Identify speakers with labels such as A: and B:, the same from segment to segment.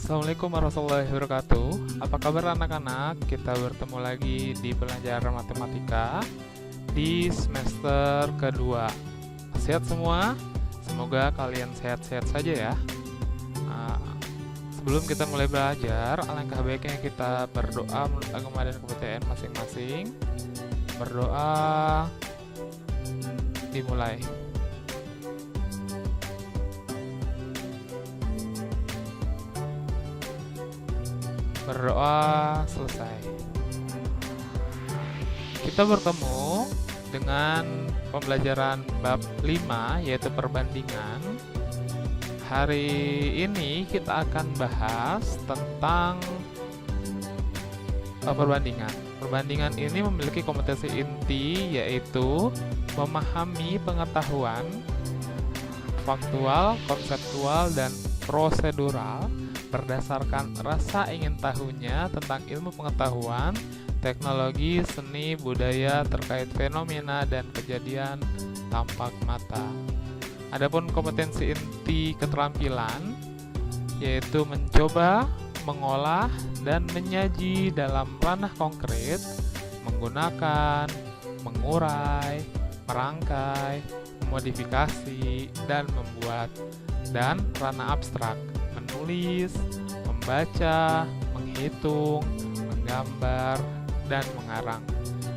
A: Assalamualaikum warahmatullahi wabarakatuh. Apa kabar anak-anak? Kita bertemu lagi di pelajaran matematika di semester kedua. Sehat semua? Semoga kalian sehat-sehat saja ya. Sebelum kita mulai belajar, alangkah baiknya kita berdoa menurut agama dan kepercayaan masing-masing. Berdoa dimulai. Berdoa selesai. Kita bertemu dengan pembelajaran bab 5 yaitu perbandingan. Hari ini kita akan bahas tentang perbandingan. Perbandingan ini memiliki kompetensi inti yaitu memahami pengetahuan faktual, konseptual, dan prosedural berdasarkan rasa ingin tahunya tentang ilmu pengetahuan, teknologi, seni, budaya terkait fenomena dan kejadian tampak mata. Adapun kompetensi inti keterampilan yaitu mencoba, mengolah, dan menyaji dalam ranah konkret, menggunakan, mengurai, merangkai, memodifikasi, dan membuat, dan ranah abstrak, menulis, membaca, menghitung, menggambar, dan mengarang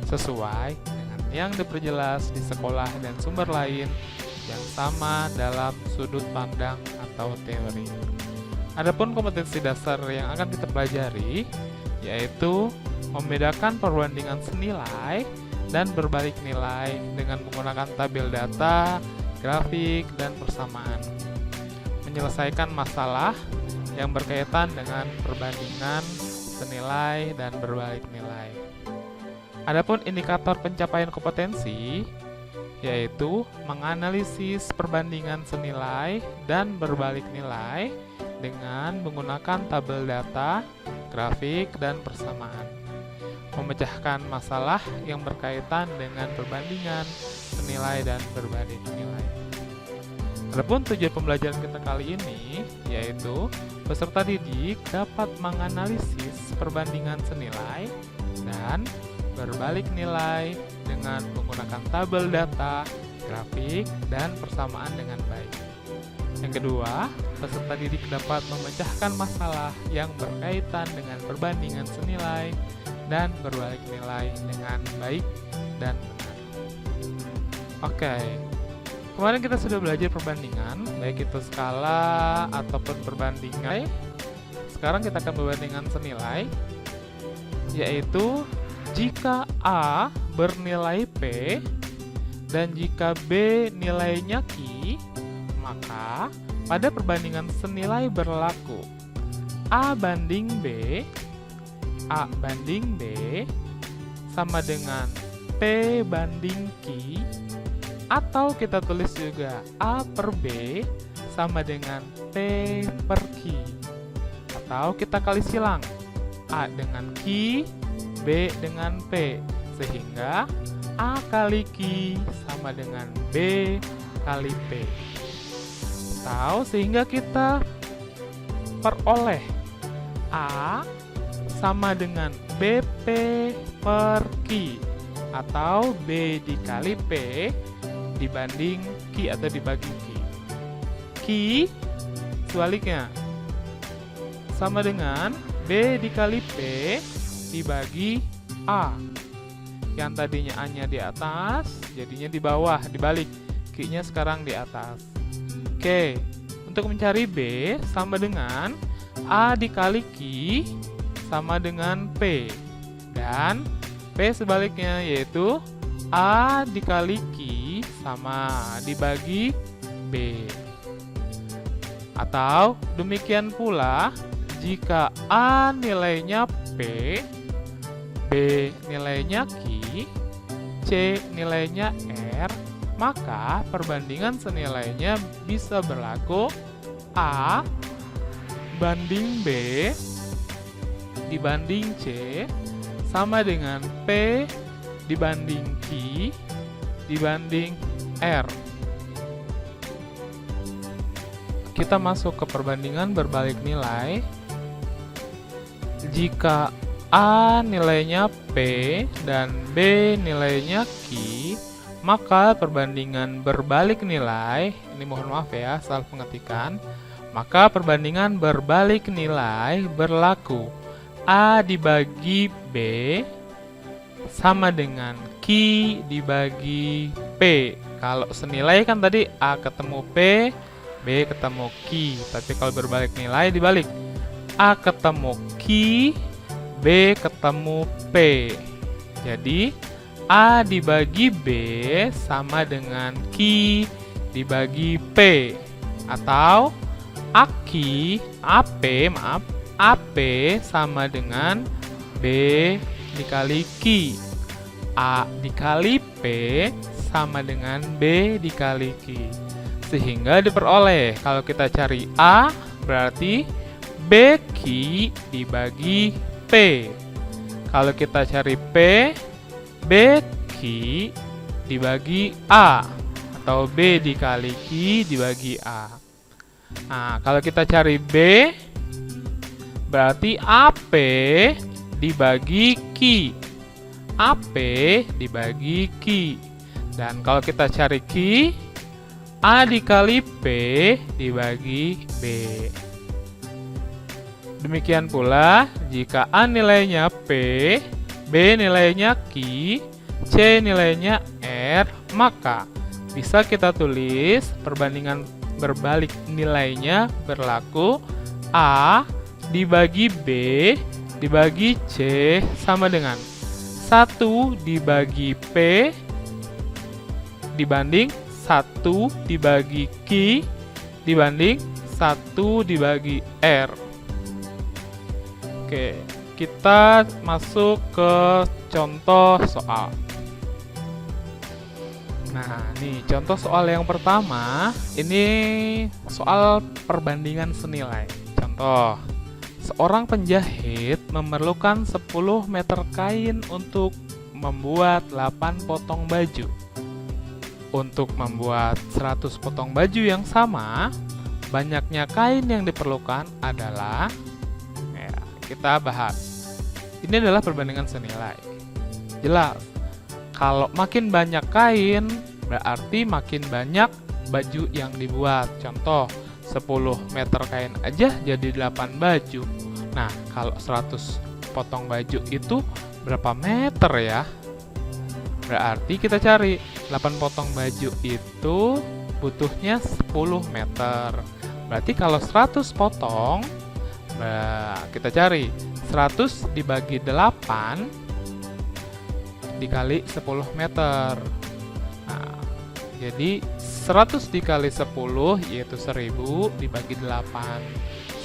A: sesuai dengan yang diperjelas di sekolah dan sumber lain yang sama dalam sudut pandang atau teori. Adapun kompetensi dasar yang akan kita pelajari yaitu membedakan perbandingan senilai dan berbalik nilai dengan menggunakan tabel data, grafik, dan persamaan. Menyelesaikan masalah yang berkaitan dengan perbandingan senilai dan berbalik nilai. Adapun indikator pencapaian kompetensi yaitu menganalisis perbandingan senilai dan berbalik nilai dengan menggunakan tabel data, grafik, dan persamaan. Memecahkan masalah yang berkaitan dengan perbandingan senilai dan berbalik nilai. Adapun tujuan pembelajaran kita kali ini yaitu peserta didik dapat menganalisis perbandingan senilai dan berbalik nilai dengan menggunakan tabel data, grafik, dan persamaan dengan baik. Yang kedua, peserta didik dapat memecahkan masalah yang berkaitan dengan perbandingan senilai dan berbalik nilai dengan baik dan benar. Oke. Kemarin kita sudah belajar perbandingan, baik itu skala ataupun perbandingan. Sekarang kita akan perbandingan senilai, yaitu jika A bernilai P dan jika B nilainya Q, maka pada perbandingan senilai berlaku A banding B sama dengan P banding Q, atau kita tulis juga A per B sama dengan P per Q. Atau kita kali silang A dengan Q, B dengan P, sehingga A kali Q sama dengan B kali P. Atau sehingga kita peroleh A sama dengan BP per Q, atau B dikali P dibanding Q atau dibagi Q. Q sebaliknya sama dengan B dikali P dibagi A. Yang tadinya A-nya di atas, jadinya di bawah, dibalik. Q-nya sekarang di atas. Oke, untuk mencari B sama dengan A dikali Q sama dengan P. Dan P sebaliknya yaitu A dikali Q sama dibagi B. Atau demikian pula jika A nilainya P, B nilainya Q, C nilainya R, maka perbandingan senilainya bisa berlaku A banding B dibanding C sama dengan P dibanding Q dibanding R. Kita masuk ke perbandingan berbalik nilai, jika A nilainya P dan B nilainya Q, maka perbandingan berbalik nilai, ini mohon maaf ya, salah pengetikan, maka perbandingan berbalik nilai berlaku. A dibagi B sama dengan Q dibagi P. Kalau senilai kan tadi A ketemu P, B ketemu Q. Tapi kalau berbalik nilai dibalik. A ketemu Q, B ketemu P. Jadi A dibagi B sama dengan Q dibagi P. Atau AP sama dengan B dikali Q. A dikali P sama dengan B dikali Q. Sehingga diperoleh, kalau kita cari A berarti BQ dibagi P. Kalau kita cari P, BQ dibagi A. Atau B dikali Q dibagi A. Nah, kalau kita cari B, berarti AP dibagi Q. AP dibagi Q. Dan kalau kita cari Q, A dikali P dibagi B. Demikian pula, jika A nilainya P, B nilainya Q, C nilainya R, maka bisa kita tulis perbandingan berbalik nilainya berlaku A dibagi B dibagi C sama dengan 1 dibagi P dibanding 1 dibagi Q dibanding 1 dibagi R. Oke, kita masuk ke contoh soal. Nah, nih contoh soal yang pertama, ini soal perbandingan senilai. Contoh, seorang penjahit memerlukan 10 meter kain untuk membuat 8 potong baju. Untuk membuat 100 potong baju yang sama, banyaknya kain yang diperlukan adalah, ya, kita bahas. Ini adalah perbandingan senilai. Jelas, kalau makin banyak kain, berarti makin banyak baju yang dibuat. Contoh, 10 meter kain aja jadi 8 baju. Nah, kalau 100 potong baju itu berapa meter ya? Berarti kita cari 8 potong baju itu butuhnya 10 meter. Berarti kalau 100 potong, kita cari 100 dibagi 8 dikali 10 meter. Nah, jadi 100 dikali 10 yaitu 1000 dibagi 8.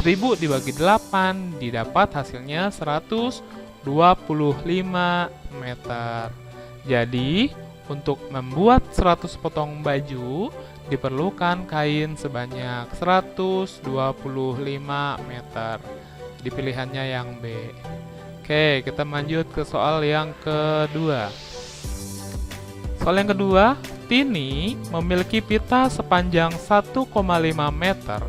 A: 1000 dibagi 8 didapat hasilnya 125 meter. Jadi, untuk membuat 100 potong baju diperlukan kain sebanyak 125 meter. Di pilihannya yang B. Oke, kita lanjut ke soal yang kedua. Soal yang kedua, Tini memiliki pita sepanjang 1,5 meter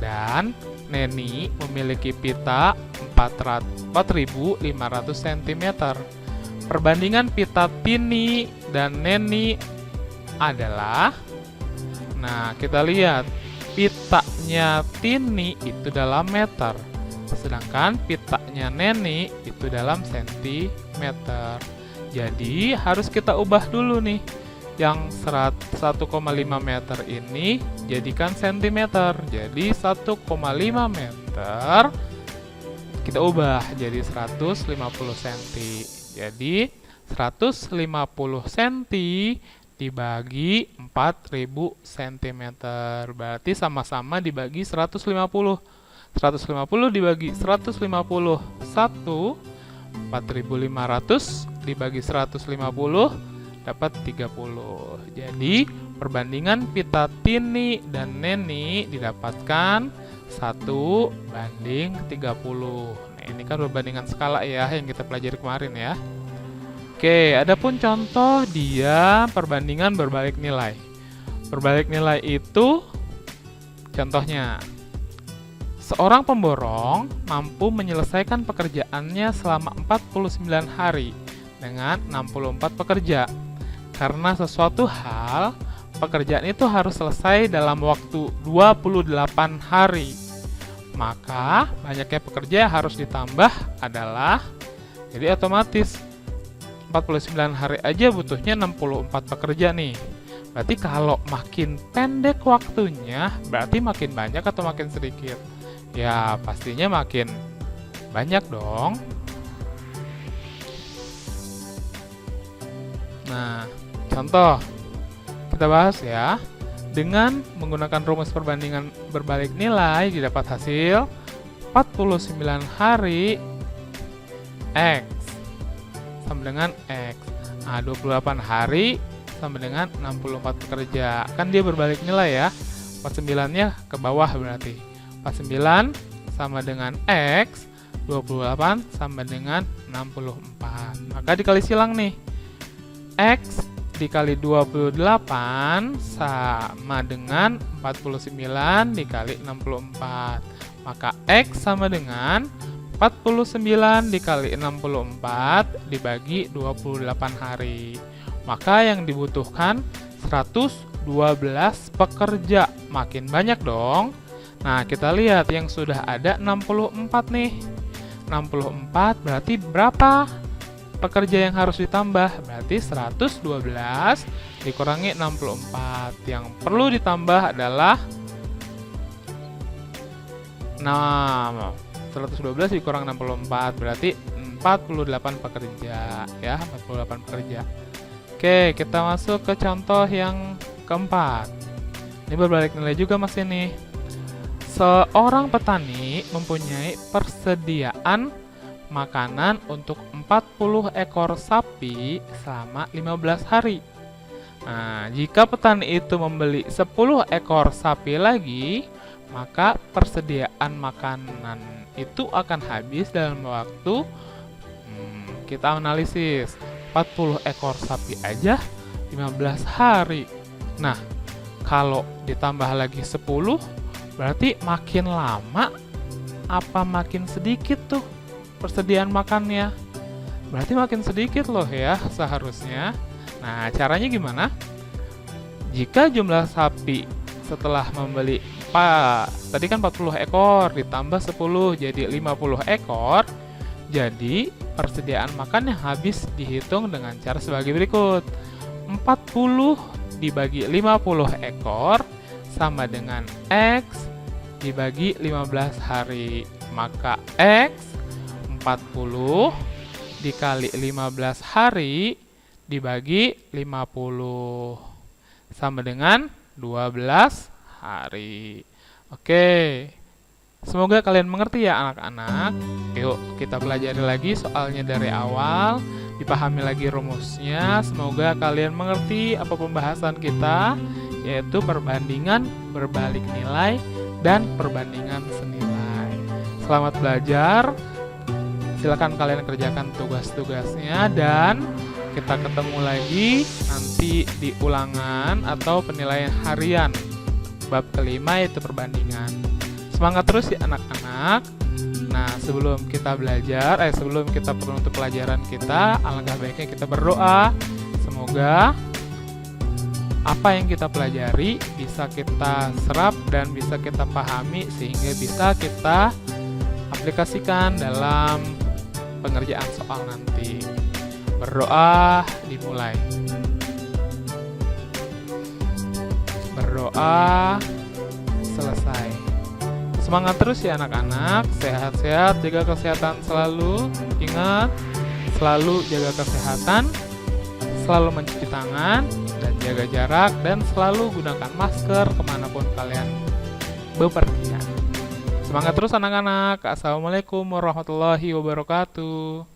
A: dan Neni memiliki pita 4.500 cm. Perbandingan pita Tini dan Neni adalah, nah kita lihat pitanya Tini itu dalam meter, sedangkan pitanya Neni itu dalam sentimeter. Jadi harus kita ubah dulu nih, yang 1,5 meter ini jadikan sentimeter. Jadi 1,5 meter kita ubah jadi 150 cm. Jadi 150 cm dibagi 4000 cm. Berarti sama-sama dibagi 150. 150 dibagi 150. 4500 dibagi 150 dapat 30. Jadi perbandingan pita Tini dan Neni didapatkan 1:30. Nah, ini kan perbandingan skala ya yang kita pelajari kemarin ya. Oke, adapun contoh dia perbandingan berbalik nilai. Berbalik nilai itu contohnya Seorang pemborong mampu menyelesaikan pekerjaannya selama 49 hari dengan 64 pekerja. Karena sesuatu hal, pekerjaan itu harus selesai dalam waktu 28 hari. Maka, banyaknya pekerja yang harus ditambah adalah, jadi otomatis 49 hari aja butuhnya 64 pekerja nih. Berarti kalau makin pendek waktunya, berarti makin banyak atau makin sedikit? Ya, pastinya makin banyak dong. Nah, contoh kita bahas ya. Dengan menggunakan rumus perbandingan berbalik nilai didapat hasil 49 hari X sama dengan X. Nah, 28 hari sama dengan 64 pekerja. Kan dia berbalik nilai ya. 49-nya ke bawah berarti. 49 sama dengan X, 28 sama dengan 64. Maka dikali silang nih. X dikali 28 sama dengan 49 dikali 64. Maka X sama dengan 49 dikali 64 dibagi 28 hari. Maka yang dibutuhkan 112 pekerja. Makin banyak dong. Nah, kita lihat yang sudah ada 64 nih. 64 berarti berapa pekerja yang harus ditambah? Berarti 112 dikurangi 64. Yang perlu ditambah adalah 112 dikurang 64 berarti 48 pekerja ya, 48 pekerja. Oke, kita masuk ke contoh yang keempat. Ini berbalik nilai juga masih nih. Seorang petani mempunyai persediaan makanan untuk 40 ekor sapi selama 15 hari. Nah, jika petani itu membeli 10 ekor sapi lagi, maka persediaan makanan itu akan habis dalam waktu kita analisis 40 ekor sapi aja 15 hari. Nah, kalau ditambah lagi 10 berarti makin lama apa makin sedikit tuh persediaan makannya? Berarti makin sedikit loh ya seharusnya. Nah, caranya gimana? Jika jumlah sapi setelah membeli tadi kan 40 ekor ditambah 10 jadi 50 ekor. Jadi persediaan makan yang habis dihitung dengan cara sebagai berikut. 40 dibagi 50 ekor sama dengan X dibagi 15 hari. Maka X 40 dikali 15 hari dibagi 50 sama dengan 12 hari. Oke, semoga kalian mengerti ya anak-anak. Yuk kita pelajari lagi soalnya dari awal, dipahami lagi rumusnya. Semoga kalian mengerti apa pembahasan kita, yaitu perbandingan berbalik nilai dan perbandingan senilai. Selamat belajar. Silakan kalian kerjakan tugas-tugasnya dan kita ketemu lagi nanti di ulangan atau penilaian harian bab kelima yaitu perbandingan. Semangat terus ya anak-anak. Nah, sebelum kita belajar, sebelum kita menutup pelajaran kita, alangkah baiknya kita berdoa. Semoga apa yang kita pelajari bisa kita serap dan bisa kita pahami sehingga bisa kita aplikasikan dalam pengerjaan soal nanti. Berdoa dimulai. Berdoa selesai. Semangat terus ya anak-anak. Sehat-sehat, jaga kesehatan selalu. Ingat, selalu jaga kesehatan, selalu mencuci tangan dan jaga jarak, dan selalu gunakan masker kemanapun kalian bepergian. Semangat terus anak-anak. Assalamualaikum warahmatullahi wabarakatuh.